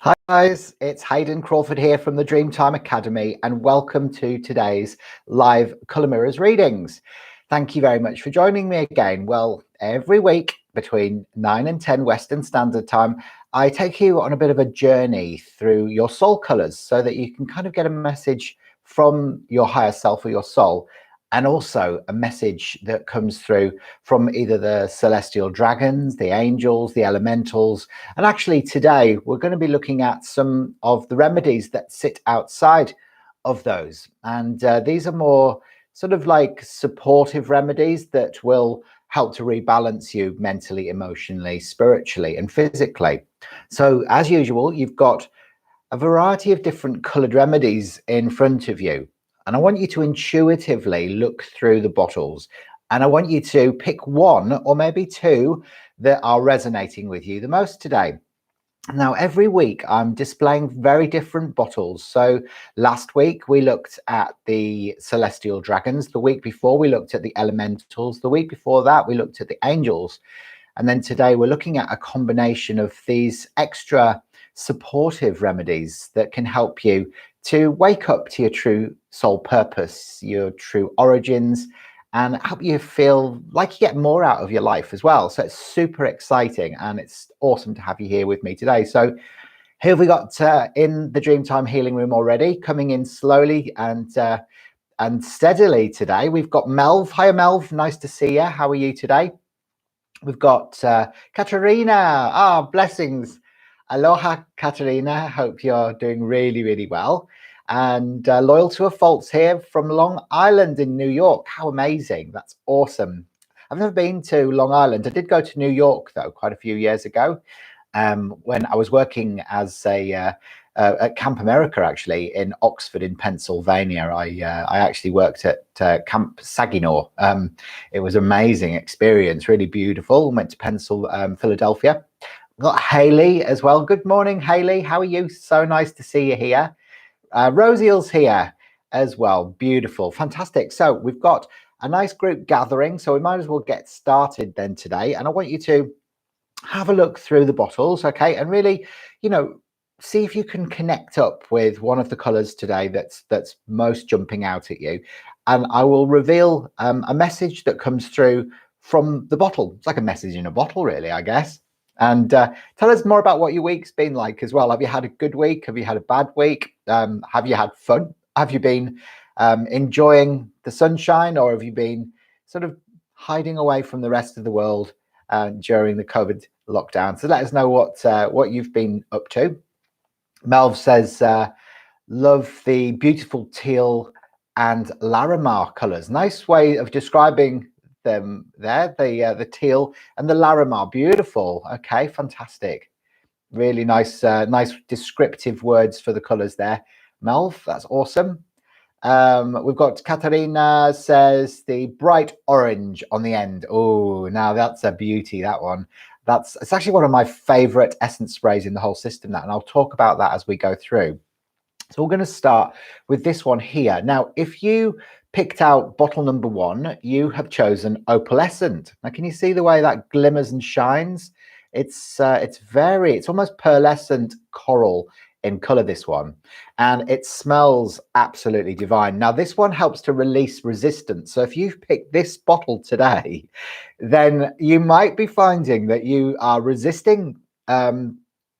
Hi guys, it's Hayden Crawford here from the Dreamtime Academy and welcome to today's live Colour Mirrors readings. Thank you very much for joining me again. Well, every week between 9 and 10 Western Standard Time, I take you on a bit of a journey through your soul colours so that you can kind of get a message from your higher self or your soul, and also a message that comes through from either the celestial dragons, the angels, the elementals. And actually today we're going to be looking at some of the remedies that sit outside of those. And these are more sort of like supportive remedies that will help to rebalance you mentally, emotionally, spiritually, and physically. So as usual, you've got a variety of different colored remedies in front of you. And I want you to intuitively look through the bottles. And I want you to pick one or maybe two that are resonating with you the most today. Now, every week I'm displaying very different bottles. So last week we looked at the celestial dragons. The week before we looked at the elementals. The week before that we looked at the angels. And then today we're looking at a combination of these extra supportive remedies that can help you to wake up to your true soul purpose, your true origins, and help you feel like you get more out of your life as well. So it's super exciting and it's awesome to have you here with me today. So who have we got in the Dreamtime Healing Room already, coming in slowly and steadily today? We've got Melv. Hi, Melv. Nice to see you. How are you today? We've got Katerina. Blessings. Aloha, Katerina. Hope you're doing really, really well. And Loyal to a Fault's here from Long Island in New York. How amazing. That's awesome. I've never been to Long Island. I did go to New York, though, quite a few years ago when I was working as at Camp America, actually, in Oxford in Pennsylvania. I actually worked at Camp Saginaw. It was an amazing experience, really beautiful. Went to Philadelphia. We've got Haley as well. Good morning, Haley. How are you? So nice to see you here. Rosie's here as well. Beautiful, fantastic. So we've got a nice group gathering, so we might as well get started then today. And I want you to have a look through the bottles, okay, and really, see if you can connect up with one of the colors today that's most jumping out at you. And I will reveal a message that comes through from the bottle. It's like a message in a bottle, really, I guess. And tell us more about what your week's been like as well. Have you had a good week? Have you had a bad week? Have you had fun? Have you been enjoying the sunshine, or have you been sort of hiding away from the rest of the world during the COVID lockdown? So let us know what you've been up to. Melv says, love the beautiful teal and Larimar colors. Nice way of describing them there, the teal and the Larimar. Beautiful. Okay, fantastic. Really nice, nice descriptive words for the colors there, Melv. That's awesome. We've got Katarina says the bright orange on the end. Oh, now that's a beauty, that one. It's actually one of my favorite essence sprays in the whole system, and I'll talk about that as we go through. So we're going to start with this one here. Now, if you picked out bottle number 1, you have chosen opalescent. Now, can you see the way that glimmers and shines? It's almost pearlescent coral in color, this one, and it smells absolutely divine. Now, this one helps to release resistance. So if you've picked this bottle today, then you might be finding that you are resisting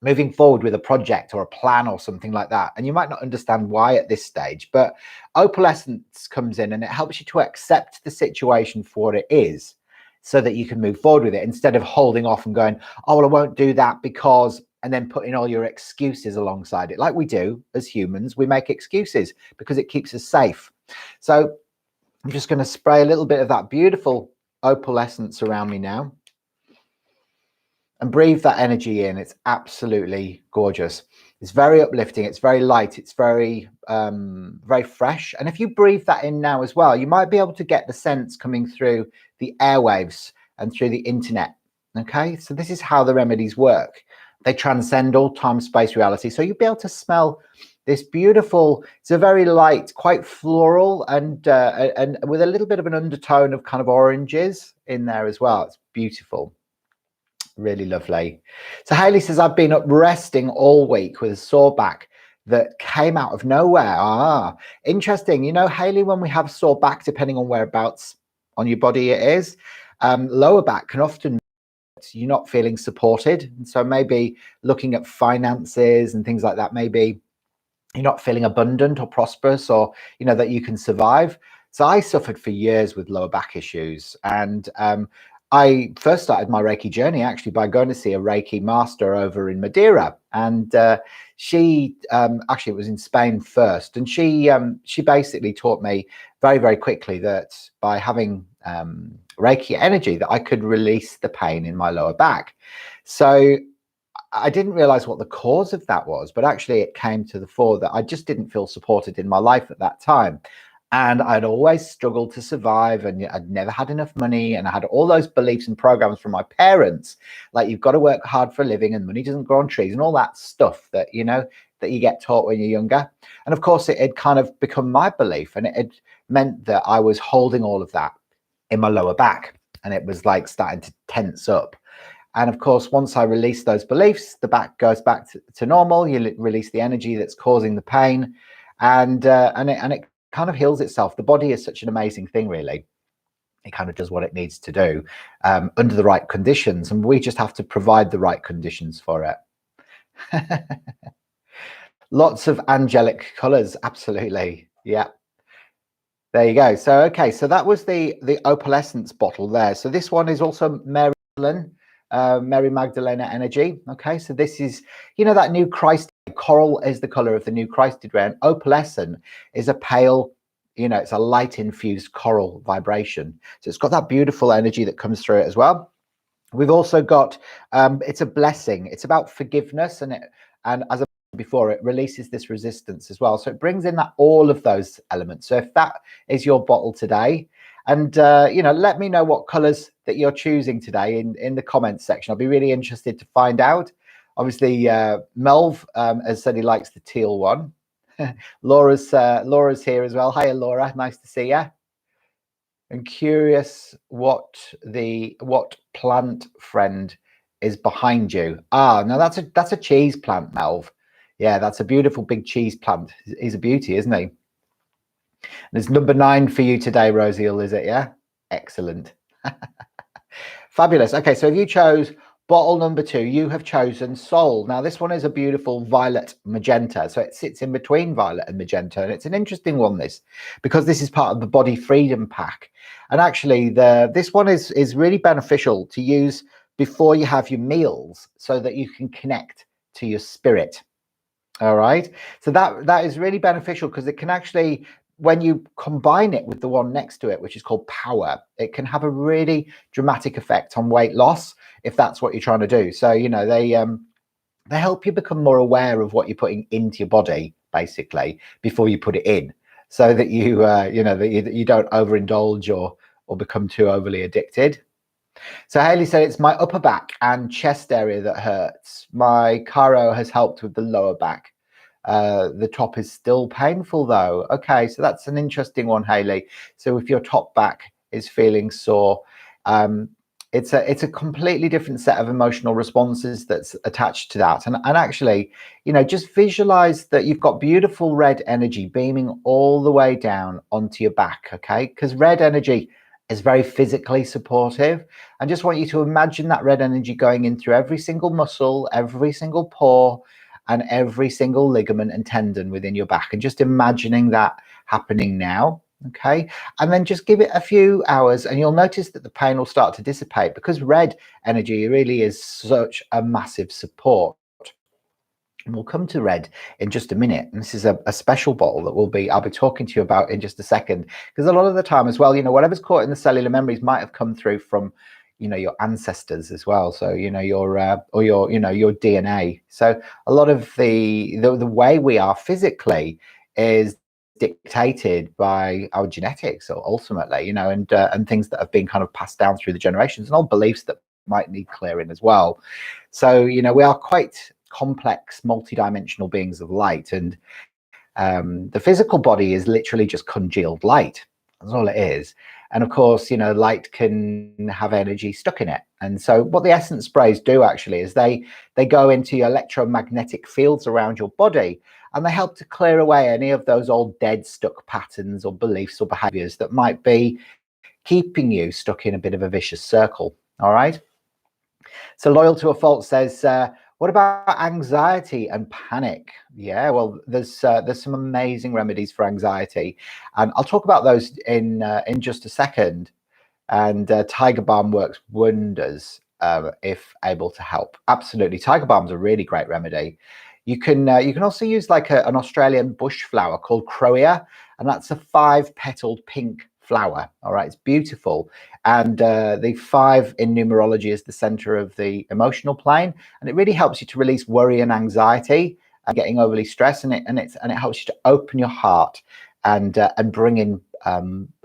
moving forward with a project or a plan or something like that, and you might not understand why at this stage. But opalescence comes in and it helps you to accept the situation for what it is, so that you can move forward with it instead of holding off and going, oh, well, I won't do that because, and then putting all your excuses alongside it. Like we do as humans, we make excuses because it keeps us safe. So I'm just going to spray a little bit of that beautiful opalescence around me now and breathe that energy in. It's absolutely gorgeous. It's very uplifting. It's very light. It's very, very fresh. And if you breathe that in now as well, you might be able to get the sense coming through the airwaves and through the internet. Okay, so this is how the remedies work. They transcend all time, space, reality. So you'll be able to smell this beautiful, it's a very light, quite floral, and with a little bit of an undertone of kind of oranges in there as well. It's beautiful. Really lovely. So Hayley says, I've been up resting all week with a sore back that came out of nowhere. Ah, interesting. You know, Hayley, when we have sore back, depending on whereabouts on your body it is, lower back can often you're not feeling supported. And so maybe looking at finances and things like that, maybe you're not feeling abundant or prosperous, or you know that you can survive. So I suffered for years with lower back issues, and I first started my Reiki journey actually by going to see a Reiki master over in Madeira, and she actually, it was in Spain first, and she basically taught me very, very quickly that by having Reiki energy that I could release the pain in my lower back. So I didn't realize what the cause of that was, but actually it came to the fore that I just didn't feel supported in my life at that time. And I'd always struggled to survive, and I'd never had enough money. And I had all those beliefs and programs from my parents, like you've got to work hard for a living and money doesn't grow on trees and all that stuff that, you know, that you get taught when you're younger. And of course, it had kind of become my belief, and it had meant that I was holding all of that in my lower back, and it was like starting to tense up. And of course, once I release those beliefs, the back goes back to normal. You release the energy that's causing the pain, and it kind of heals itself. The body is such an amazing thing, really. It kind of does what it needs to do under the right conditions, and we just have to provide the right conditions for it. Lots of angelic colors, absolutely. Yeah. There you go. So okay, so that was the opalescence bottle there. So this one is also Mary Magdalena energy. Okay, so this is, you know, that new Christ coral is the color of the new Christed ray, and opalescent is a pale, you know, it's a light infused coral vibration. So it's got that beautiful energy that comes through it as well. We've also got it's a blessing. It's about forgiveness, and as I before, it releases this resistance as well. So it brings in that all of those elements. So if that is your bottle today, and you know, let me know what colors that you're choosing today in the comments section. I'll be really interested to find out. Obviously, Melv has said he likes the teal one. Laura's here as well. Hiya, Laura. Nice to see you. I'm curious what plant friend is behind you. Ah, no, that's a cheese plant, Melv. Yeah, that's a beautiful big cheese plant. He's a beauty, isn't he? And it's number 9 for you today, Rosiel, is it? Yeah, excellent. Fabulous. Okay, so if you chose bottle number 2, you have chosen Soul. Now this one is a beautiful violet magenta, so it sits in between violet and magenta, and it's an interesting one, this, because this is part of the Body Freedom Pack. And actually this one is really beneficial to use before you have your meals, so that you can connect to your spirit. All right, so that is really beneficial, because it can actually, when you combine it with the one next to it, which is called Power, it can have a really dramatic effect on weight loss, if that's what you're trying to do. So, you know, they help you become more aware of what you're putting into your body, basically, before you put it in, so that you you know, that you don't overindulge or become too overly addicted. So Hayley said, it's my upper back and chest area that hurts. My chiro has helped with the lower back. The top is still painful though. Okay, so that's an interesting one, Hayley. So if your top back is feeling sore, it's a completely different set of emotional responses that's attached to that. And actually, you know, just visualize that you've got beautiful red energy beaming all the way down onto your back, okay? Because red energy is very physically supportive. And just want you to imagine that red energy going in through every single muscle, every single pore, and every single ligament and tendon within your back, and just imagining that happening now. Okay, and then just give it a few hours and you'll notice that the pain will start to dissipate, because red energy really is such a massive support. And we'll come to red in just a minute, and this is a special bottle that I'll be talking to you about in just a second, because a lot of the time as well, you know, whatever's caught in the cellular memories might have come through from, you know, your ancestors as well. So, you know, your or your, you know, your DNA. So a lot of the way we are physically is dictated by our genetics, or ultimately, you know, and things that have been kind of passed down through the generations, and all beliefs that might need clearing as well. So, you know, we are quite complex, multidimensional beings of light, and the physical body is literally just congealed light. That's all it is. And of course, you know, light can have energy stuck in it. And so what the essence sprays do actually is they go into your electromagnetic fields around your body, and they help to clear away any of those old dead stuck patterns or beliefs or behaviors that might be keeping you stuck in a bit of a vicious circle. All right. So Loyal to a Fault says, what about anxiety and panic? Yeah, well, there's some amazing remedies for anxiety, and I'll talk about those in just a second. And Tiger Balm works wonders if able to help. Absolutely, Tiger Balm's a really great remedy. You can also use like an Australian bush flower called Crowea, and that's a 5-petaled pink flower. All right, it's beautiful. And the 5 in numerology is the center of the emotional plane, and it really helps you to release worry and anxiety and getting overly stressed, and it helps you to open your heart and bring in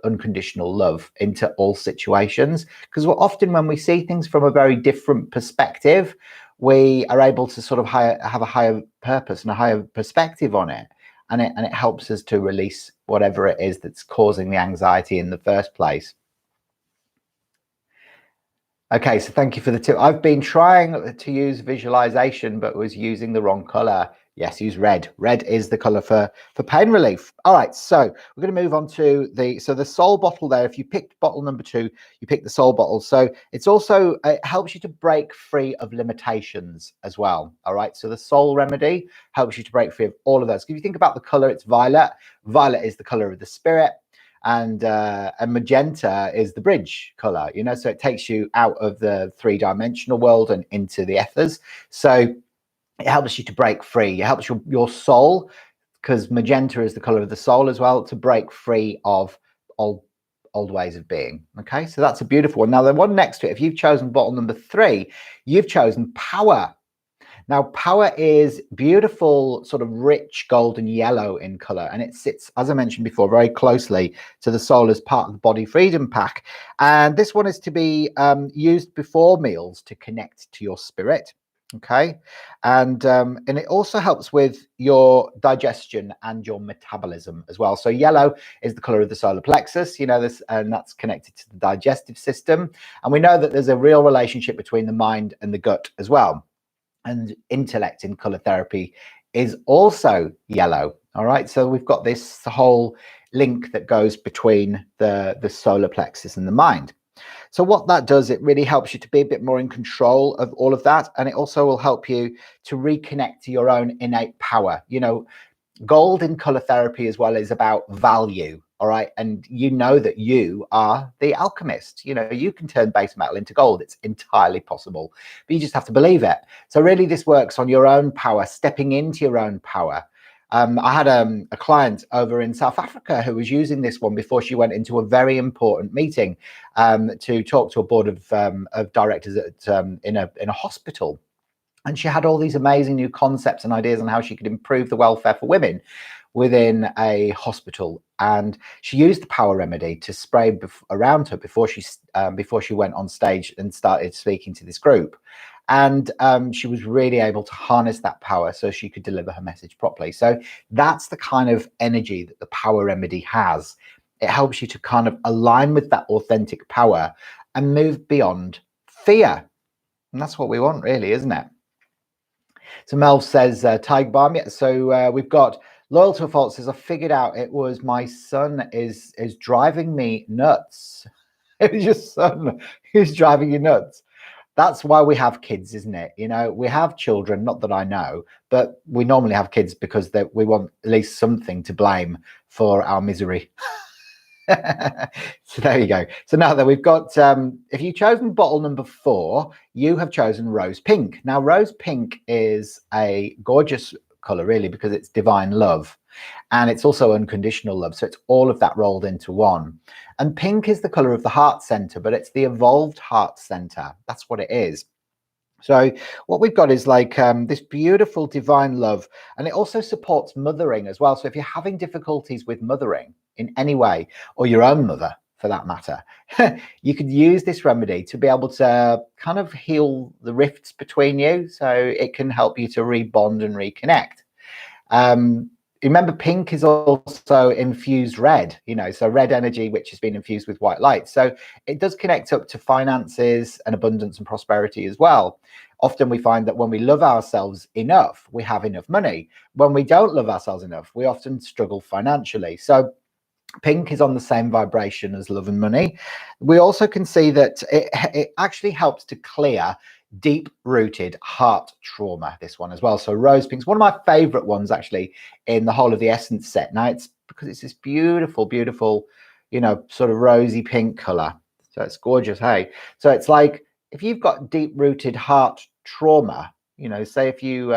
unconditional love into all situations. Because often when we see things from a very different perspective, we are able to sort of have a higher purpose and a higher perspective on it, and it helps us to release whatever it is that's causing the anxiety in the first place. Okay, so thank you for the tip. I've been trying to use visualization, but was using the wrong color. Yes, use red. Red is the color for pain relief. All right, so we're going to move on to the soul bottle there. If you picked bottle number 2, you pick the soul bottle. So it's also, it helps you to break free of limitations as well. All right, so the soul remedy helps you to break free of all of those. If you think about the color, it's violet. Violet is the color of the spirit. And magenta is the bridge color, you know, so it takes you out of the 3-dimensional world and into the ethers. So it helps you to break free. It helps your soul, because magenta is the color of the soul as well, to break free of old ways of being. Okay, so that's a beautiful one. Now the one next to it, if you've chosen bottle number 3, you've chosen power. Now, power is beautiful, sort of rich golden yellow in color, and it sits, as I mentioned before, very closely to the soul as part of the body freedom pack. And this one is to be used before meals to connect to your spirit. Okay, and it also helps with your digestion and your metabolism as well. So yellow is the color of the solar plexus, you know this, and that's connected to the digestive system. And we know that there's a real relationship between the mind and the gut as well. And intellect in color therapy is also yellow. All right, so we've got this whole link that goes between the solar plexus and the mind. So what that does, it really helps you to be a bit more in control of all of that, and it also will help you to reconnect to your own innate power. You know, gold in color therapy as well is about value. All right, and you know that you are the alchemist. You know, you can turn base metal into gold. It's entirely possible, but you just have to believe it. So really this works on your own power, stepping into your own power. I had a client over in South Africa who was using this one before she went into a very important meeting to talk to a board of directors at, in a hospital. And she had all these amazing new concepts and ideas on how she could improve the welfare for women within a hospital. And she used the power remedy to spray around her before she went on stage and started speaking to this group. And she was really able to harness that power so she could deliver her message properly. So that's the kind of energy that the power remedy has. It helps you to kind of align with that authentic power and move beyond fear. And that's what we want, really, isn't it? So Mel says, Tiger Balm. Yeah, so we've got Loyal to a Fault says, I figured out it was my son is driving me nuts. It was your son who's driving you nuts. That's why we have kids, isn't it? You know, we have children, not that I know, but we normally have kids because we want at least something to blame for our misery. So there you go. So now that we've got, if you've chosen bottle number 4, you have chosen rose pink. Now, rose pink is a gorgeous color, really, because it's divine love. And it's also unconditional love. So it's all of that rolled into one. And pink is the color of the heart center, but it's the evolved heart center. That's what it is. So what we've got is like this beautiful divine love, and it also supports mothering as well. So if you're having difficulties with mothering in any way, or your own mother for that matter, you could use this remedy to be able to kind of heal the rifts between you. So it can help you to rebond and reconnect. remember, pink is also infused red, so red energy, which has been infused with white light. So it does connect up to finances and abundance and prosperity as well. Often we find that when we love ourselves enough, we have enough money. When we don't love ourselves enough, we often struggle financially. So pink is on the same vibration as love and money. We also can see that it actually helps to clear deep-rooted heart trauma, this one as well. So rose pink is one of my favorite ones actually in the whole of the Essence set. Now it's because it's this beautiful, beautiful, sort of rosy pink color. So it's gorgeous. Hey, so it's like if you've got deep-rooted heart trauma, say if you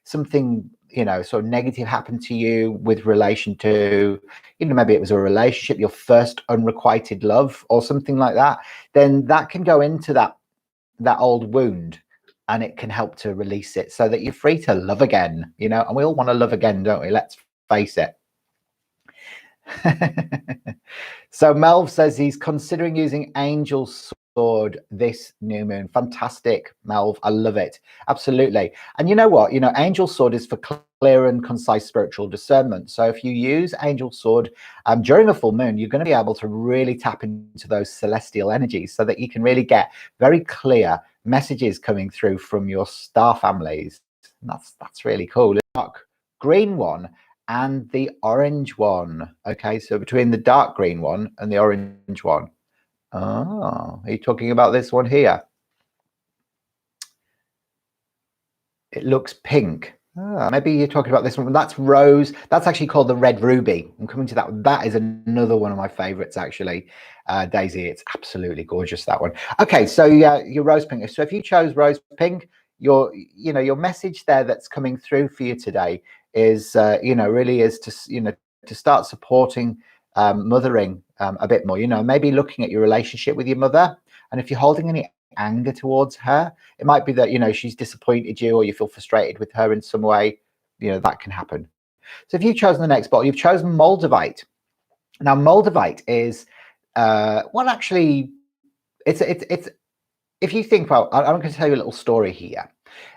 something sort of negative happened to you with relation to, maybe it was a relationship, your first unrequited love or something like that, then that can go into that old wound, and it can help to release it so that you're free to love again, and we all want to love again, don't we? Let's face it. So Melv says he's considering using Angel Sword this new moon. Fantastic, Melv. I love it. Absolutely. And you know what? Angel Sword is for clear and concise spiritual discernment. So if you use Angel Sword during a full moon, you're going to be able to really tap into those celestial energies so that you can really get very clear messages coming through from your star families. And that's really cool. Dark green one and the orange one. Okay, so between the dark green one and the orange one. Oh, are you talking about this one here? It looks pink. Maybe you're talking about this one. That's rose. That's actually called the red ruby. I'm coming to that. That is another one of my favorites, actually. Daisy, it's absolutely gorgeous, that one. Okay, so yeah, your rose pink. So if you chose rose pink, your message there that's coming through for you today is really is to start supporting mothering a bit more. Maybe looking at your relationship with your mother, and if you're holding any anger towards her, it might be that she's disappointed you, or you feel frustrated with her in some way. That can happen. So if you've chosen the next bottle, you've chosen Moldavite. Now Moldavite is actually it's if you think, well, I'm going to tell you a little story here.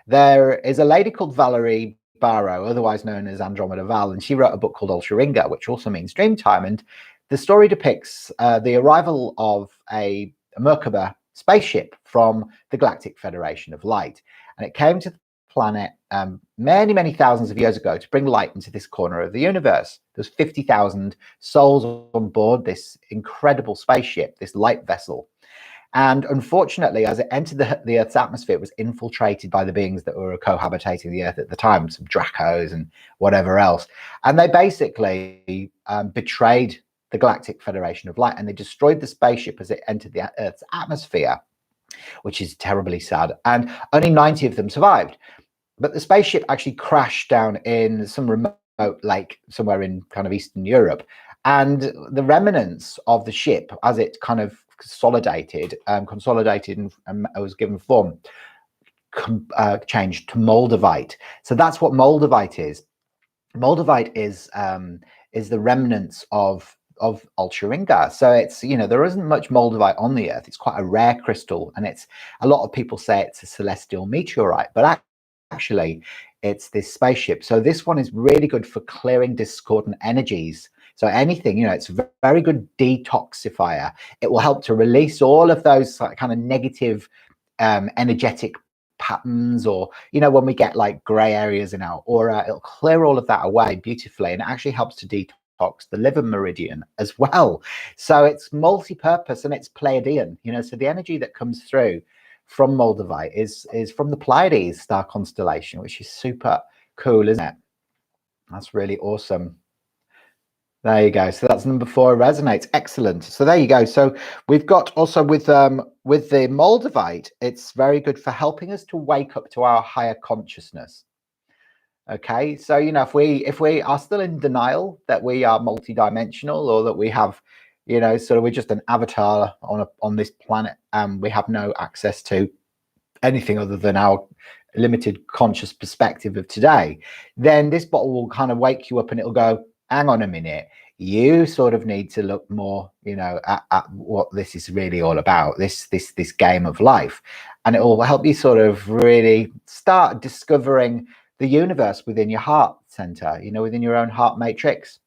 There is a lady called Valerie Barrow, otherwise known as Andromeda Val, and she wrote a book called Ultringa, which also means Dreamtime. And the story depicts the arrival of a Merkaba spaceship from the Galactic Federation of Light. And it came to the planet many, many thousands of years ago to bring light into this corner of the universe. There's 50,000 souls on board this incredible spaceship, this light vessel. And unfortunately, as it entered the Earth's atmosphere, it was infiltrated by the beings that were cohabitating the Earth at the time, some Dracos and whatever else. And they basically betrayed the Galactic Federation of Light, and they destroyed the spaceship as it entered the Earth's atmosphere, which is terribly sad. And only 90 of them survived. But the spaceship actually crashed down in some remote lake somewhere in kind of Eastern Europe. And the remnants of the ship, as it kind of consolidated and was given form, changed to Moldavite. So that's what Moldavite is. Moldavite is the remnants of Ultringa. So it's, there isn't much Moldavite on the Earth. It's quite a rare crystal, and it's, a lot of people say it's a celestial meteorite, but actually it's this spaceship. So this one is really good for clearing discordant energies. So anything, it's a very good detoxifier. It will help to release all of those kind of negative energetic patterns, or when we get like gray areas in our aura, it'll clear all of that away beautifully, and it actually helps to detox the liver meridian as well. So it's multi-purpose, and it's Pleiadian, so the energy that comes through from Moldavite is from the Pleiades star constellation, which is super cool, isn't it? That's really awesome. There you go. So that's number 4, resonates. Excellent. So there you go. So we've got also with the Moldavite, it's very good for helping us to wake up to our higher consciousness. Okay, so if we are still in denial that we are multidimensional, or that we have, sort of we're just an avatar on this planet, and we have no access to anything other than our limited conscious perspective of today, then this bottle will kind of wake you up, and it'll go, hang on a minute, you sort of need to look more, at what this is really all about, this game of life. And it will help you sort of really start discovering the universe within your heart center, within your own heart matrix.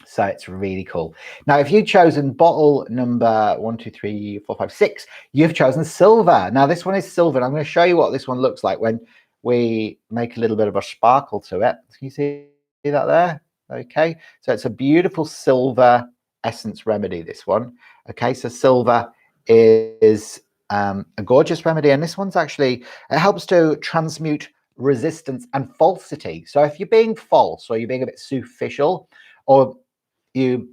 So it's really cool. Now, if you've chosen bottle number 1, 2, 3, 4, 5, 6, you've chosen silver. Now, this one is silver, and I'm going to show you what this one looks like when we make a little bit of a sparkle to it. Can you see that there? Okay, so it's a beautiful silver essence remedy, this one. Okay, so silver is a gorgeous remedy, and this one's actually, it helps to transmute resistance and falsity. So if you're being false, or you're being a bit superficial, or you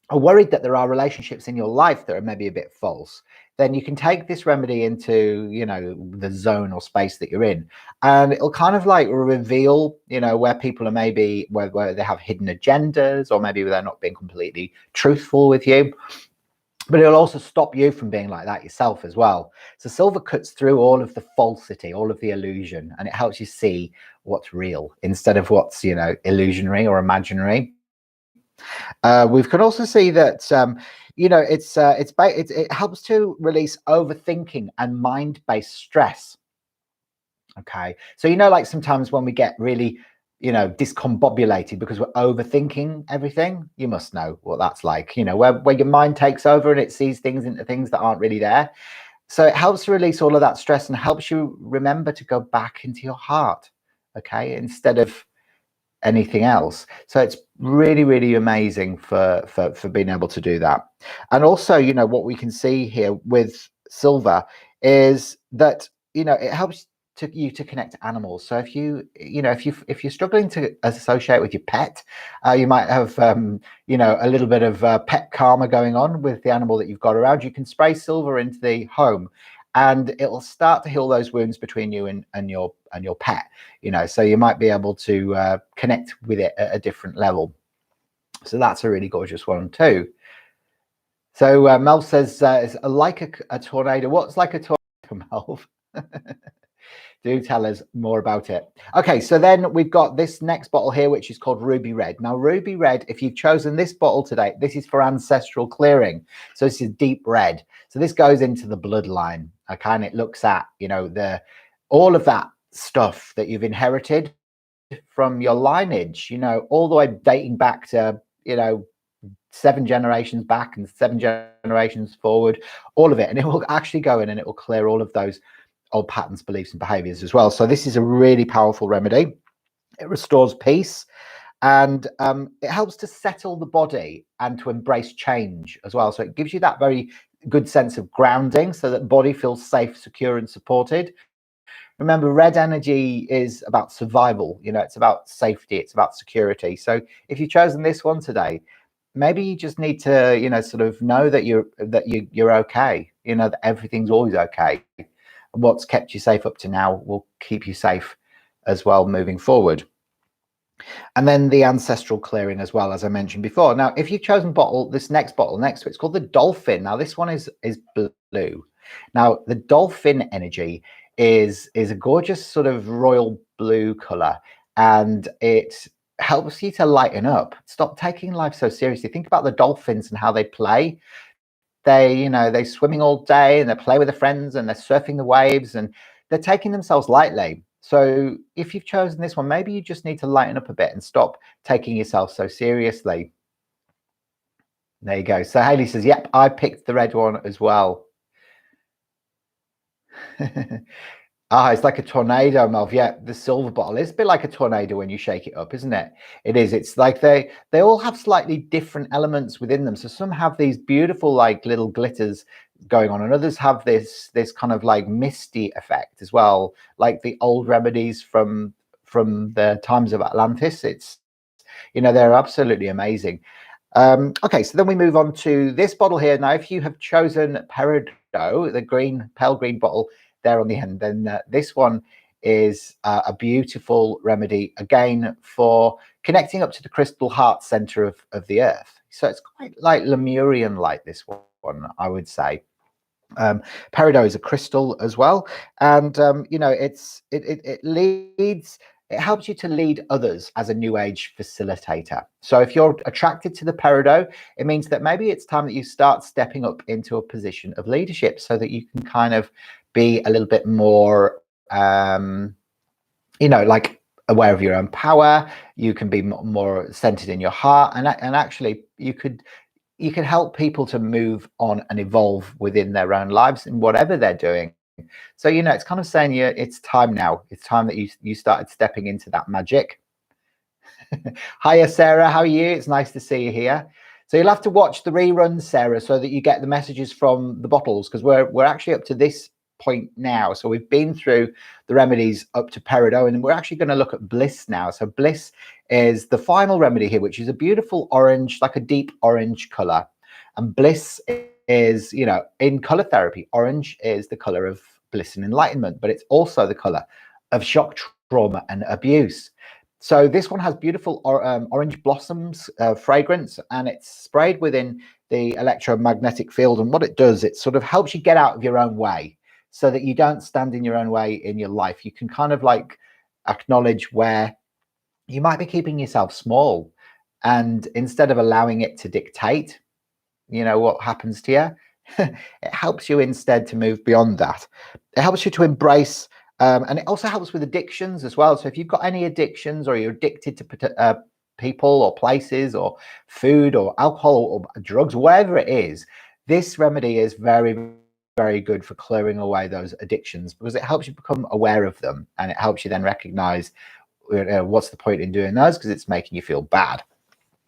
are worried that there are relationships in your life that are maybe a bit false, then you can take this remedy into, the zone or space that you're in, and it'll kind of like reveal, where people are maybe, where they have hidden agendas, or maybe they're not being completely truthful with you. But it'll also stop you from being like that yourself as well. So silver cuts through all of the falsity, all of the illusion, and it helps you see what's real instead of what's, illusionary or imaginary. We can also see that it helps to release overthinking and mind-based stress. Okay, so like sometimes when we get really discombobulated because we're overthinking everything, you must know what that's like, where your mind takes over and it sees things into things that aren't really there. So it helps to release all of that stress and helps you remember to go back into your heart, okay, instead of anything else. So it's really, really amazing for being able to do that. And also, what we can see here with silver is that it helps you to connect to animals. So if you're struggling to associate with your pet, you might have a little bit of pet karma going on with the animal that you've got around. You can spray silver into the home, and it will start to heal those wounds between you and your pet. So you might be able to connect with it at a different level. So that's a really gorgeous one too. So Mel says it's like a tornado. What's like a tornado, Mel? Do tell us more about it. Okay, so then we've got this next bottle here, which is called Ruby Red. Now, Ruby Red, if you've chosen this bottle today, this is for ancestral clearing. So this is deep red. So this goes into the bloodline, okay, and it looks at, all of that stuff that you've inherited from your lineage, all the way dating back to, 7 generations back and 7 generations forward, all of it. And it will actually go in and it will clear all of those old patterns, beliefs, and behaviors as well. So this is a really powerful remedy. It restores peace, and it helps to settle the body and to embrace change as well. So it gives you that very good sense of grounding, so that the body feels safe, secure, and supported. Remember, red energy is about survival. It's about safety. It's about security. So if you've chosen this one today, maybe you just need to, sort of know that you're okay. That everything's always okay. What's kept you safe up to now will keep you safe as well moving forward. And then the ancestral clearing as well, as I mentioned before. Now, if you've chosen this next bottle next to it's called the Dolphin. Now, this one is blue. Now, the dolphin energy is a gorgeous sort of royal blue color, and it helps you to lighten up. Stop taking life so seriously. Think about the dolphins and how they play. They're swimming all day, and they play with their friends, and they're surfing the waves, and they're taking themselves lightly. So if you've chosen this one, maybe you just need to lighten up a bit and stop taking yourself so seriously. There you go. So Haley says, yep, I picked the red one as well. It's like a tornado, Melv. Yeah, the silver bottle is a bit like a tornado when you shake it up, isn't it? It is. It's like they all have slightly different elements within them. So some have these beautiful like little glitters going on, and others have this kind of like misty effect as well, like the old remedies from the times of Atlantis. It's they're absolutely amazing. Okay, so then we move on to this bottle here. Now, if you have chosen Peridot, the pale green bottle there on the end, then this one is a beautiful remedy again for connecting up to the crystal heart center of the earth. So it's quite like Lemurian like, this one, I would say. Peridot is a crystal as well, and it helps you to lead others as a new age facilitator. So if you're attracted to the Peridot, it means that maybe it's time that you start stepping up into a position of leadership, so that you can kind of be a little bit more like aware of your own power. You can be more centered in your heart, and actually you could help people to move on and evolve within their own lives in whatever they're doing. So, it's kind of saying, it's time now. It's time that you started stepping into that magic. Hiya, Sarah. How are you? It's nice to see you here. So you'll have to watch the reruns, Sarah, so that you get the messages from the bottles, because we're actually up to this point now. So we've been through the remedies up to peridot, and we're actually going to look at bliss now. So bliss is the final remedy here, which is a beautiful orange, like a deep orange color. And bliss is, in color therapy, orange is the color of bliss and enlightenment, but it's also the color of shock, trauma, and abuse. So this one has beautiful orange blossoms fragrance, and it's sprayed within the electromagnetic field. And what it does, it sort of helps you get out of your own way so that you don't stand in your own way in your life. You can kind of like acknowledge where you might be keeping yourself small, and instead of allowing it to dictate, what happens to you, it helps you instead to move beyond that. It helps you to embrace, and it also helps with addictions as well. So if you've got any addictions, or you're addicted to people or places or food or alcohol or drugs, whatever it is, this remedy is very, very good for clearing away those addictions, because it helps you become aware of them, and it helps you then recognize what's the point in doing those, because it's making you feel bad.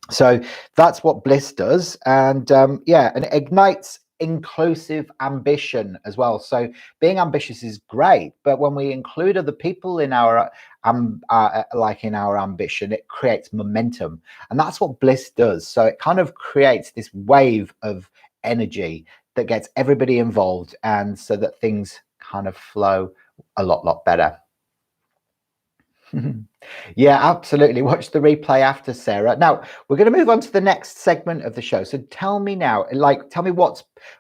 So that's what bliss does. And and it ignites inclusive ambition as well. So being ambitious is great, but when we include other people in our in our ambition, it creates momentum, and that's what bliss does. So it kind of creates this wave of energy that gets everybody involved, and so that things kind of flow a lot better. Yeah, absolutely. Watch the replay after, Sarah. Now we're going to move on to the next segment of the show. So tell me now, tell me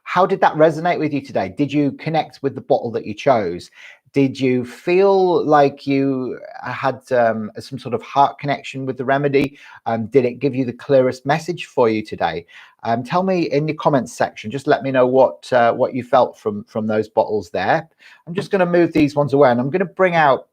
how did that resonate with you today? Did you connect with the bottle that you chose? Did you feel like you had some sort of heart connection with the remedy? Did it give you the clearest message for you today? Tell me in the comments section. Just let me know what you felt from those bottles there. I'm just going to move these ones away, and I'm going to bring out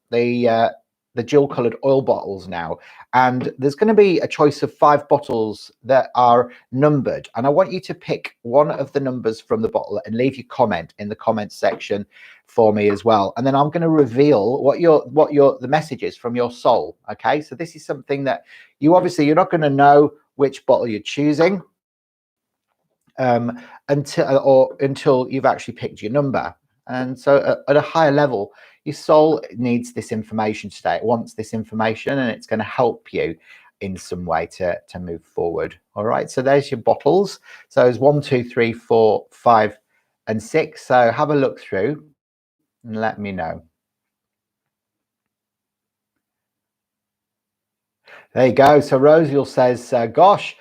the dual colored oil bottles now, and there's going to be a choice of 5 bottles that are numbered, and I want you to pick one of the numbers from the bottle and leave your comment in the comments section for me as well. And then I'm going to reveal what the message is from your soul. Okay, so this is something that you're not going to know which bottle you're choosing until you've actually picked your number. And so at a higher level, your soul needs this information today. It wants this information, and it's going to help you in some way to move forward. All right, so there's your bottles. So there's 1, 2, 3, 4, 5, and 6. So have a look through and let me know. There you go. So Rosiel says, gosh,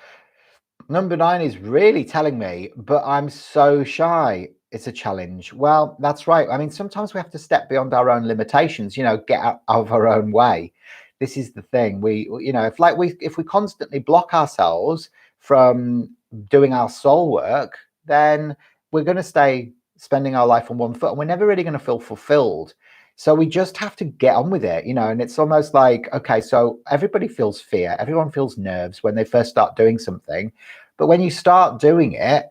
number 9 is really telling me, but I'm so shy. It's a challenge. Well, that's right. I mean, sometimes we have to step beyond our own limitations, get out of our own way. This is the thing. If we constantly block ourselves from doing our soul work, then we're going to stay spending our life on one foot, and we're never really going to feel fulfilled. So we just have to get on with it, and it's almost like, okay, so everybody feels fear. Everyone feels nerves when they first start doing something. But when you start doing it,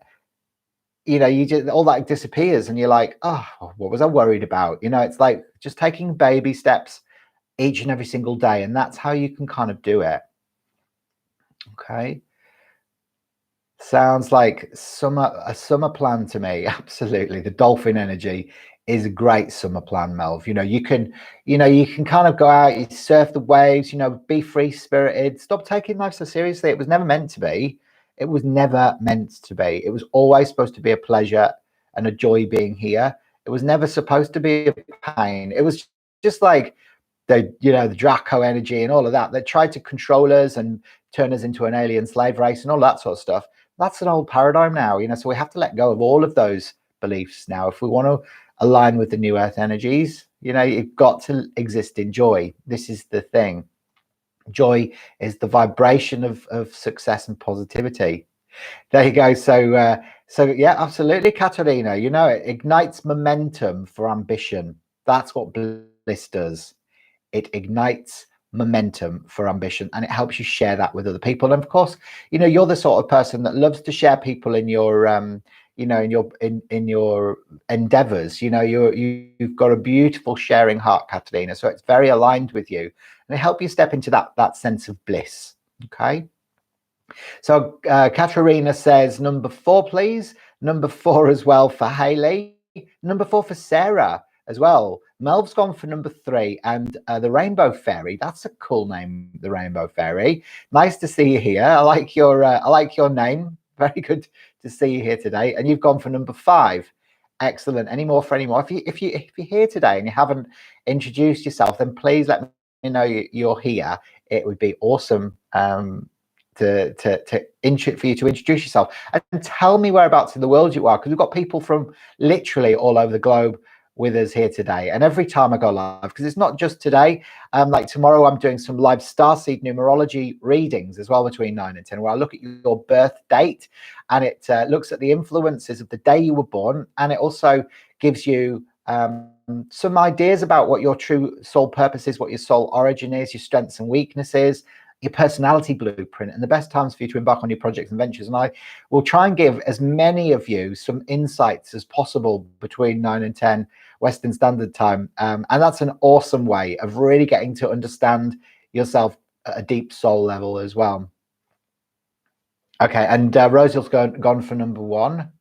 you just, all that disappears, and you're like, oh, what was I worried about? It's like just taking baby steps each and every single day, and that's how you can kind of do it. Okay. Sounds like a summer plan to me. Absolutely. The dolphin energy is a great summer plan, Melv. You can kind of go out, you surf the waves, be free spirited, stop taking life so seriously. It was never meant to be. It was never meant to be. It was always supposed to be a pleasure and a joy being here. It was never supposed to be a pain. It was just like the Draco energy and all of that. They tried to control us and turn us into an alien slave race and all that sort of stuff. That's an old paradigm now, so we have to let go of all of those beliefs now if we want to align with the new earth energies. You've got to exist in joy. This is the thing. Joy is the vibration of success and positivity. There you go. So yeah, absolutely, Katerina. It ignites momentum for ambition. That's what bliss does. It ignites momentum for ambition, and it helps you share that with other people. And of course, you're the sort of person that loves to share people in your in your endeavors. You've got a beautiful sharing heart, Catalina, so it's very aligned with you, and it helps you step into that sense of bliss. Okay, so Katerina says number 4, please. Number 4 as well for Haley. Number 4 for Sarah as well. Melv's gone for number 3, and the Rainbow Fairy. That's a cool name, the Rainbow Fairy. Nice to see you here. I like your name. Very good to see you here today. And you've gone for number 5. Excellent. Any more for any more? If you're here today and you haven't introduced yourself, then please let me know you're here. It would be awesome for you to introduce yourself and tell me whereabouts in the world you are, because we've got people from literally all over the globe with us here today. And every time I go live, because it's not just today, like tomorrow I'm doing some live starseed numerology readings as well between 9 and 10, where I look at your birth date, and it looks at the influences of the day you were born, and it also gives you some ideas about what your true soul purpose is, what your soul origin is, your strengths and weaknesses, your personality blueprint, and the best times for you to embark on your projects and ventures. And I will try and give as many of you some insights as possible between 9 and 10 Western Standard Time. And that's an awesome way of really getting to understand yourself at a deep soul level as well. Okay, and Rosiel's gone for number 1.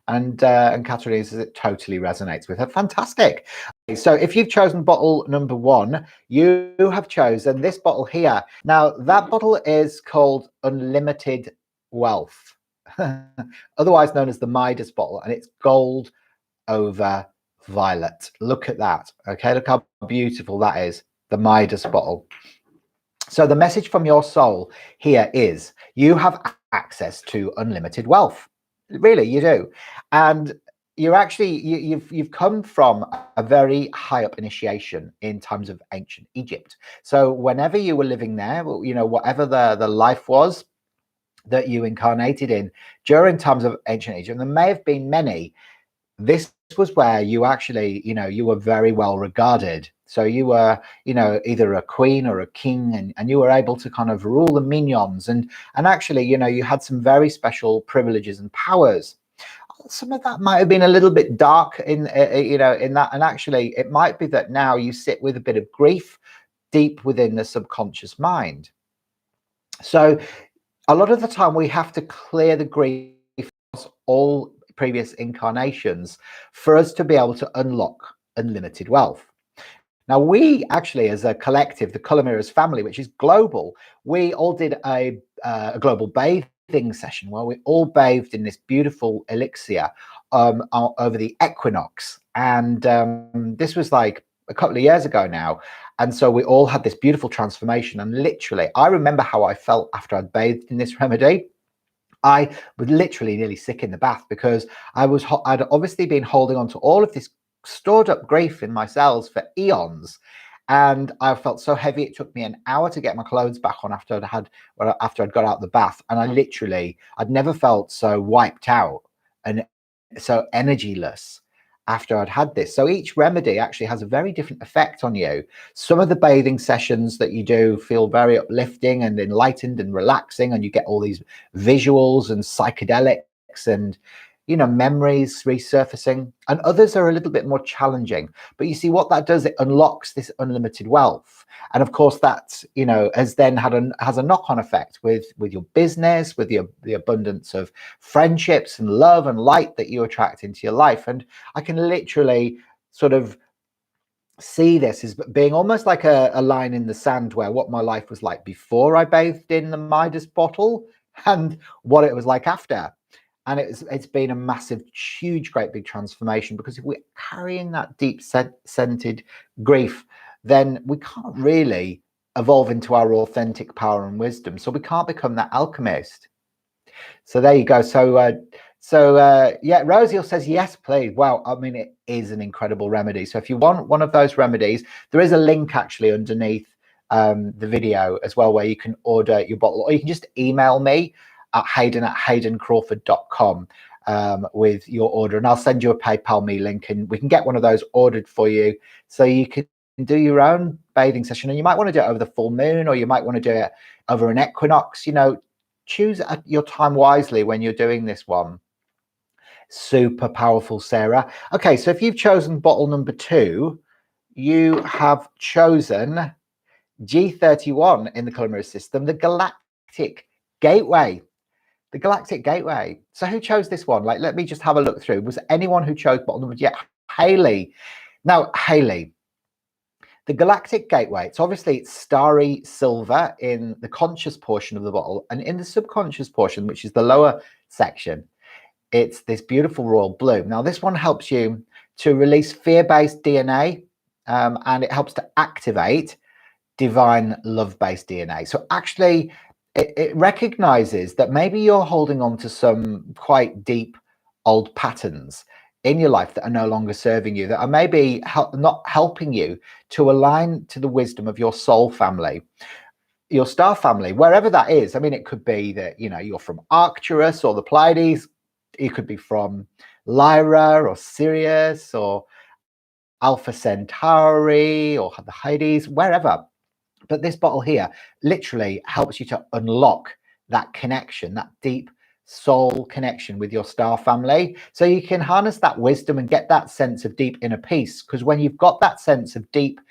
And Katerina says it totally resonates with her. Fantastic. So if you've chosen bottle number 1, you have chosen this bottle here. Now, that bottle is called Unlimited Wealth, otherwise known as the Midas bottle, and it's gold over violet. Look at that. Okay, look how beautiful that is, the Midas bottle. So the message from your soul here is you have access to unlimited wealth. Really, you do. And you're actually, you've come from a very high up initiation in times of ancient Egypt. So whenever you were living there, whatever the life was that you incarnated in during times of ancient Egypt, and there may have been many, this was where you actually, you were very well regarded. So you were, either a queen or a king, and you were able to kind of rule the minions, and actually, you had some very special privileges and powers. Some of that might have been a little bit dark in that, and actually it might be that now you sit with a bit of grief deep within the subconscious mind. So a lot of the time we have to clear the grief across all previous incarnations for us to be able to unlock unlimited wealth. Now, we actually, as a collective, the Colour Mirrors family, which is global, we all did a global bathing session where we all bathed in this beautiful elixir over the equinox. And this was like a couple of years ago now. And so we all had this beautiful transformation. And literally, I remember how I felt after I'd bathed in this remedy. I was literally nearly sick in the bath, because I'd obviously been holding on to all of this stored up grief in my cells for eons, and I felt so heavy it took me an hour to get my clothes back on after I'd got out the bath. And I'd never felt so wiped out and so energyless after I'd had this. So each remedy actually has a very different effect on you. Some of the bathing sessions that you do feel very uplifting and enlightened and relaxing, and you get all these visuals and psychedelics and memories resurfacing, and others are a little bit more challenging. But you see what that does, it unlocks this unlimited wealth. And of course that has then has a knock-on effect with your business, with the abundance of friendships and love and light that you attract into your life. And I can literally sort of see this as being almost like a line in the sand, where what my life was like before I bathed in the Midas bottle and what it was like after. And it's been a massive, huge, great big transformation, because if we're carrying that deep scented grief, then we can't really evolve into our authentic power and wisdom. So we can't become that alchemist. So there you go. So yeah, Rosiel says yes, please. Wow, I mean, it is an incredible remedy. So if you want one of those remedies, there is a link actually underneath the video as well, where you can order your bottle, or you can just email me at hayden@haydencrawford.com with your order, and I'll send you a PayPal me link, and we can get one of those ordered for you, so you can do your own bathing session, and you might want to do it over the full moon, or you might want to do it over an equinox. Choose your time wisely when you're doing this one. Super powerful, Sarah. Okay, so if you've chosen bottle number 2, you have chosen G31 in the colour mirror system, the Galactic Gateway. The Galactic Gateway. So who chose this one? Let me just have a look through. Was anyone who chose bottle number? Yeah, Haley. Now, Haley, the Galactic Gateway, it's starry silver in the conscious portion of the bottle, and in the subconscious portion, which is the lower section, it's this beautiful royal blue. Now, this one helps you to release fear-based DNA, and it helps to activate divine love-based DNA. So actually, it recognizes that maybe you're holding on to some quite deep old patterns in your life that are no longer serving you, that are maybe not helping you to align to the wisdom of your soul family, your star family, wherever that is. I mean, it could be that, you're from Arcturus or the Pleiades. It could be from Lyra or Sirius or Alpha Centauri or the Hyades, wherever. But this bottle here literally helps you to unlock that connection, that deep soul connection with your star family, so you can harness that wisdom and get that sense of deep inner peace. Because when you've got that sense of deep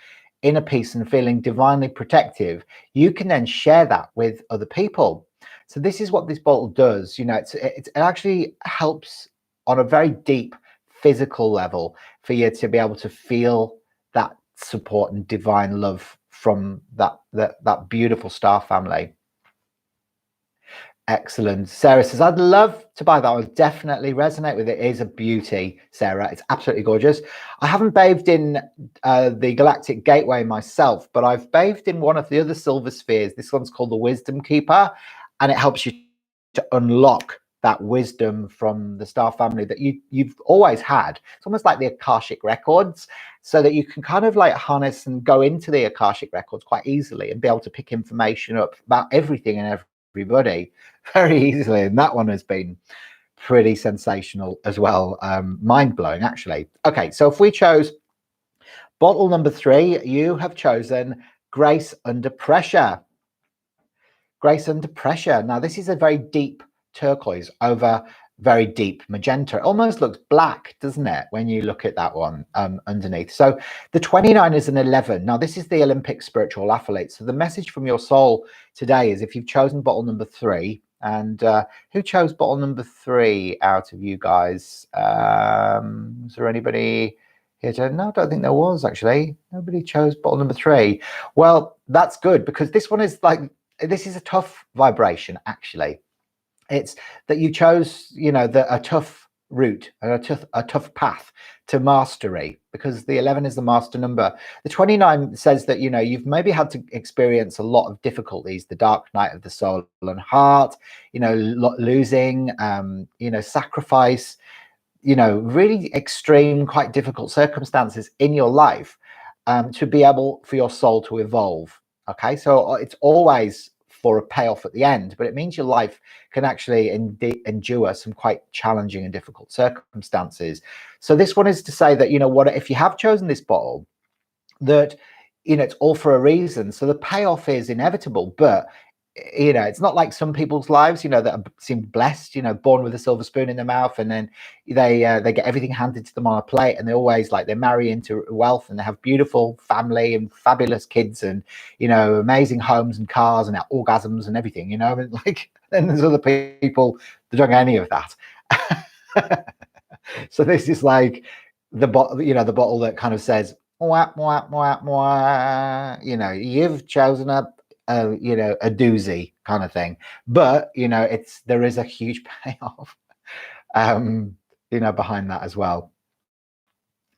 inner peace and feeling divinely protective, you can then share that with other people. So this is what this bottle does. It actually helps on a very deep physical level for you to be able to feel that support and divine love from that beautiful star family. Excellent. Sarah says, I'd love to buy that. I would definitely resonate with it. It is a beauty, Sarah. It's absolutely gorgeous. I haven't bathed in the Galactic Gateway myself, but I've bathed in one of the other silver spheres. This one's called the Wisdom Keeper, and it helps you to unlock that wisdom from the star family that you've always had. It's almost like the Akashic records, so that you can kind of harness and go into the Akashic records quite easily and be able to pick information up about everything and everybody very easily. And that one has been pretty sensational as well. Mind-blowing, actually. Okay, so if we chose bottle number 3, you have chosen Grace Under Pressure. Grace Under Pressure. Now, this is a very deep turquoise over very deep magenta. It almost looks black, doesn't it, when you look at that one underneath. So the 29 is an 11. Now, this is the Olympic spiritual athlete. So the message from your soul today is, if you've chosen bottle number 3, and who chose bottle number 3 out of you guys? Was there anybody here? No, I don't think there was, actually. Nobody chose bottle number 3. Well, that's good, because this one is this is a tough vibration, actually. It's that you chose, a tough route and a tough path to mastery, because the 11 is the master number. The 29 says that, you've maybe had to experience a lot of difficulties, the dark night of the soul and heart, losing, sacrifice, really extreme, quite difficult circumstances in your life, to be able for your soul to evolve. Okay, so it's always for a payoff at the end, but it means your life can actually endure some quite challenging and difficult circumstances. So this one is to say that, if you have chosen this bottle, that, it's all for a reason. So the payoff is inevitable, but it's not like some people's lives, that seem blessed, born with a silver spoon in their mouth, and then they get everything handed to them on a plate, and they always they marry into wealth, and they have beautiful family and fabulous kids, and amazing homes and cars and orgasms and everything, then there's other people that don't get any of that. So this is like the bottle, the bottle that kind of says, wah, wah, wah, wah, you've chosen a doozy kind of thing, but there is a huge payoff behind that as well.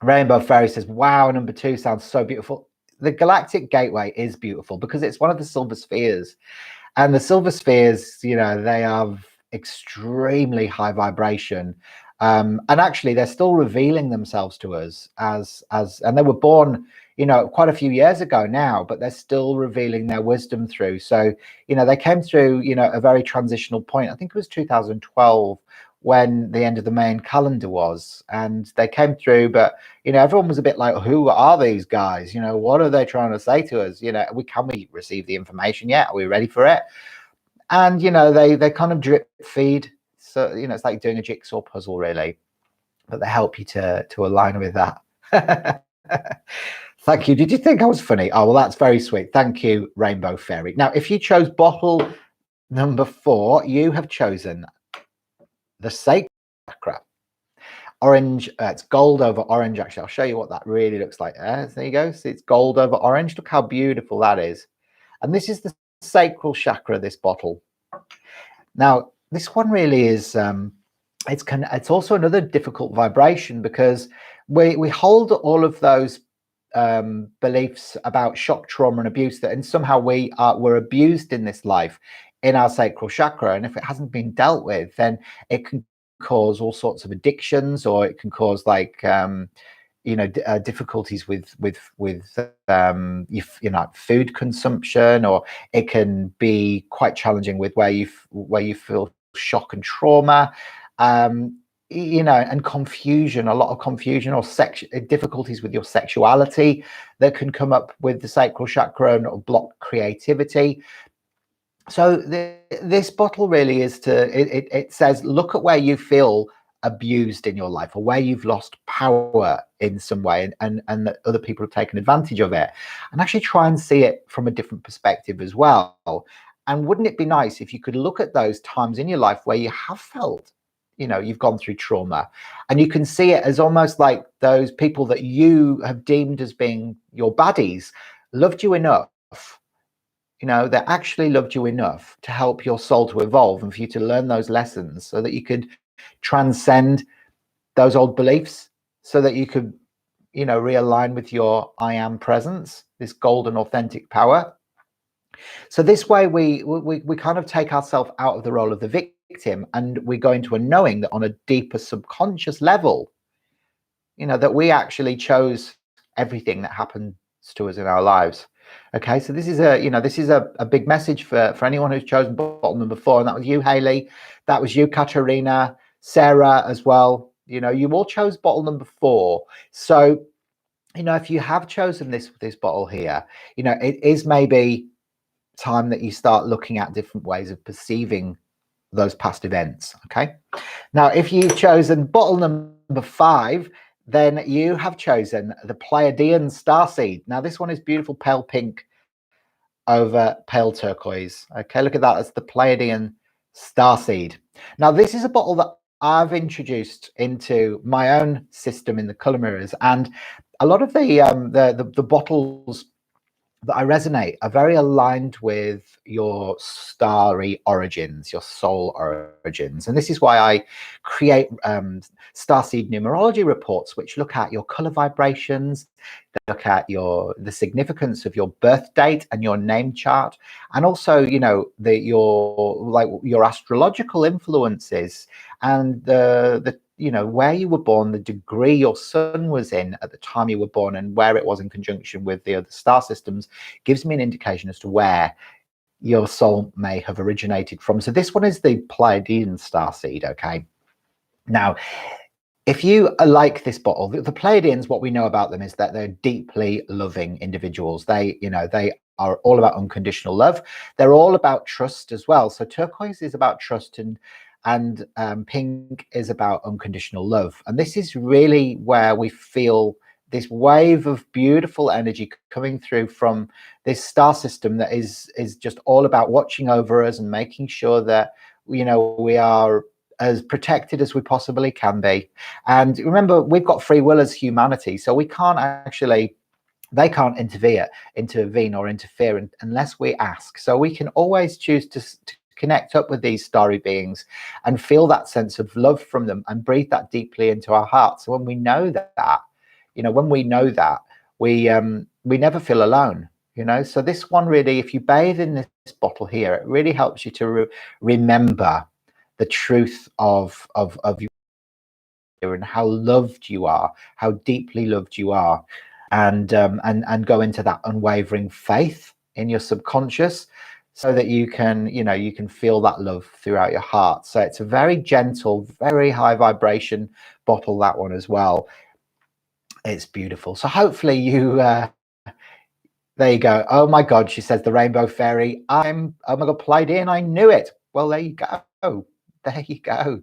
Rainbow Fairy says, wow, number 2 sounds so beautiful. The Galactic Gateway is beautiful because it's one of the silver spheres, and the silver spheres, they are extremely high vibration, and actually they're still revealing themselves to us and they were born quite a few years ago now, but they're still revealing their wisdom through. So they came through a very transitional point. I think it was 2012 when the end of the main calendar was, and they came through, but everyone was a bit like, who are these guys? What are they trying to say to us? Can we receive the information yet? Are we ready for it? And they kind of drip feed, so it's like doing a jigsaw puzzle, really, but they help you to align with that. Thank you. Did you think I was funny? Oh, well, that's very sweet. Thank you, Rainbow Fairy. Now, if you chose bottle number 4, you have chosen the sacral chakra. Orange, it's gold over orange. Actually, I'll show you what that really looks like. There you go. See, it's gold over orange. Look how beautiful that is. And this is the sacral chakra, this bottle. Now, this one really is, it's also another difficult vibration, because we hold all of those beliefs about shock, trauma, and abuse, that and somehow we're abused in this life in our sacral chakra, and if it hasn't been dealt with, then it can cause all sorts of addictions, or it can cause like difficulties with food consumption, or it can be quite challenging with where you feel shock and trauma, and confusion, a lot of confusion, or difficulties with your sexuality that can come up with the sacral chakra and block creativity. So this bottle really is it says, look at where you feel abused in your life, or where you've lost power in some way, and that other people have taken advantage of it, and actually try and see it from a different perspective as well. And wouldn't it be nice if you could look at those times in your life where you have felt you've gone through trauma, and you can see it as almost like those people that you have deemed as being your baddies loved you enough, they actually loved you enough to help your soul to evolve, and for you to learn those lessons so that you could transcend those old beliefs, so that you could realign with your I am presence, this golden authentic power. So this way we kind of take ourselves out of the role of the victim, and we go into a knowing that on a deeper subconscious level, that we actually chose everything that happens to us in our lives. Okay, so this is a big message for anyone who's chosen bottle number 4, and that was you, Haley, that was you, Katarina, Sarah as well. You all chose bottle number 4. So if you have chosen this bottle here, it is maybe time that you start looking at different ways of perceiving those past events. Okay, now if you've chosen bottle number 5, then you have chosen the Pleiadian starseed. Now this one is beautiful pale pink over pale turquoise. Okay, look at that. That's the Pleiadian starseed. Now this is a bottle that I've introduced into my own system in the color mirrors, and a lot of the bottles that I resonate are very aligned with your starry origins, your soul origins. And this is why I create starseed numerology reports, which look at your color vibrations, they look at the significance of your birth date and your name chart, and also your astrological influences, and the where you were born, the degree your sun was in at the time you were born, and where it was in conjunction with the other star systems, gives me an indication as to where your soul may have originated from. So this one is the Pleiadian starseed. Okay, now if you like this bottle, the Pleiadians, what we know about them is that they're deeply loving individuals. They are all about unconditional love. They're all about trust as well. So turquoise is about trust, and pink is about unconditional love. And this is really where we feel this wave of beautiful energy coming through from this star system that is just all about watching over us and making sure that we are as protected as we possibly can be. And remember, we've got free will as humanity, so we can't actually, they can't intervene or interfere unless we ask. So we can always choose to connect up with these starry beings and feel that sense of love from them, and breathe that deeply into our hearts. So when we know that, we never feel alone. So this one really, if you bathe in this bottle here, it really helps you to remember the truth of you, and how loved you are, how deeply loved you are, and go into that unwavering faith in your subconscious, so that you can, you can feel that love throughout your heart. So it's a very gentle, very high vibration bottle, that one as well. It's beautiful. So hopefully you, there you go. Oh my God, she says the rainbow fairy. Oh my God, played in, I knew it. Well, there you go. There you go.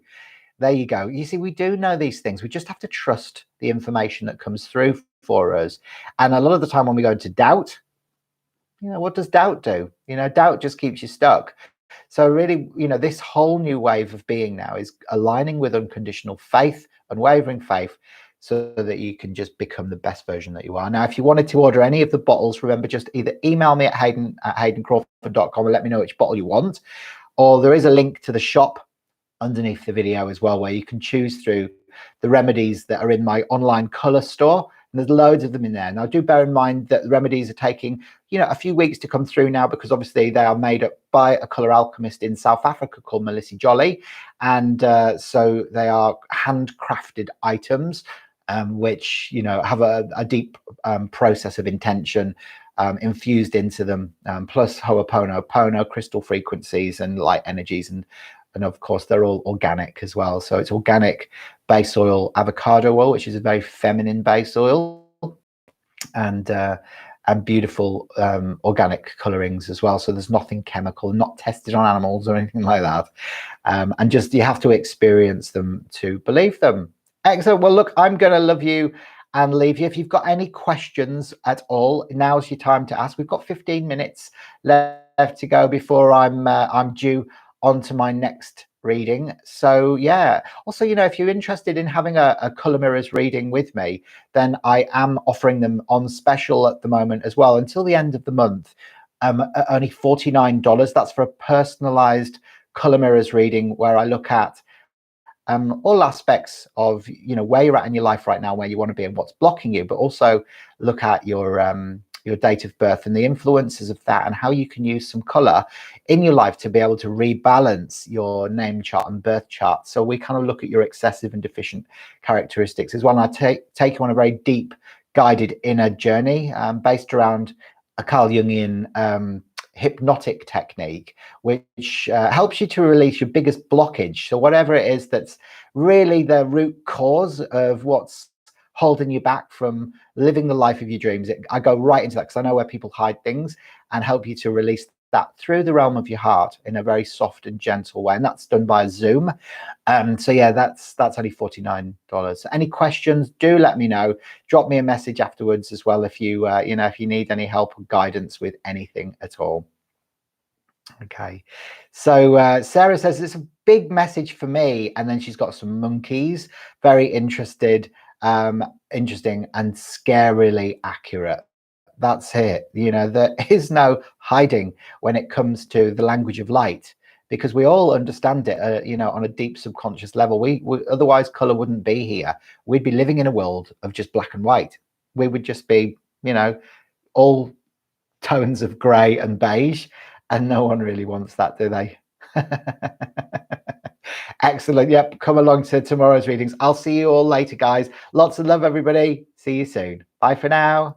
There you go. You see, we do know these things. We just have to trust the information that comes through for us. And a lot of the time when we go into doubt, what does doubt do? Doubt just keeps you stuck. So really, this whole new wave of being now is aligning with unconditional faith, unwavering faith, so that you can just become the best version that you are. Now, if you wanted to order any of the bottles, remember, just either email me at haydencrawford.com and let me know which bottle you want, or there is a link to the shop underneath the video as well, where you can choose through the remedies that are in my online color store. And there's loads of them in there. Now, do bear in mind that the remedies are taking, a few weeks to come through now, because obviously they are made up by a color alchemist in South Africa called Melissa Jolly. And so they are handcrafted items, which, have a deep process of intention infused into them, plus Ho'oponopono, crystal frequencies and light energies, and of course they're all organic as well. So it's organic base oil, avocado oil, which is a very feminine base oil, and beautiful organic colorings as well. So there's nothing chemical, not tested on animals or anything like that. And just, you have to experience them to believe them. Excellent. Well, look, I'm going to love you and leave you. If you've got any questions at all, now's your time to ask. We've got 15 minutes left to go before I'm due on to my next reading. So yeah, also, if you're interested in having a color mirrors reading with me, then I am offering them on special at the moment as well until the end of the month, at only $49. That's for a personalized color mirrors reading, where I look at all aspects of where you're at in your life right now, where you want to be and what's blocking you, but also look at your date of birth and the influences of that, and how you can use some color in your life to be able to rebalance your name chart and birth chart. So we kind of look at your excessive and deficient characteristics as well. And I take you on a very deep guided inner journey based around a Carl Jungian hypnotic technique, which helps you to release your biggest blockage. So whatever it is that's really the root cause of what's holding you back from living the life of your dreams, I go right into that, because I know where people hide things, and help you to release that through the realm of your heart in a very soft and gentle way. And that's done by Zoom. So yeah, that's only $49. So any questions, do let me know. Drop me a message afterwards as well if you if you need any help or guidance with anything at all. Okay, so Sarah says it's a big message for me, and then she's got some monkeys. Very interesting and scarily accurate. That's it. There is no hiding when it comes to the language of light, because we all understand it, on a deep subconscious level. We otherwise color wouldn't be here. We'd be living in a world of just black and white. We would just be, all tones of gray and beige, and no one really wants that, do they? Excellent. Yep, come along to tomorrow's readings. I'll see you all later, guys. Lots of love, everybody. See you soon. Bye for now.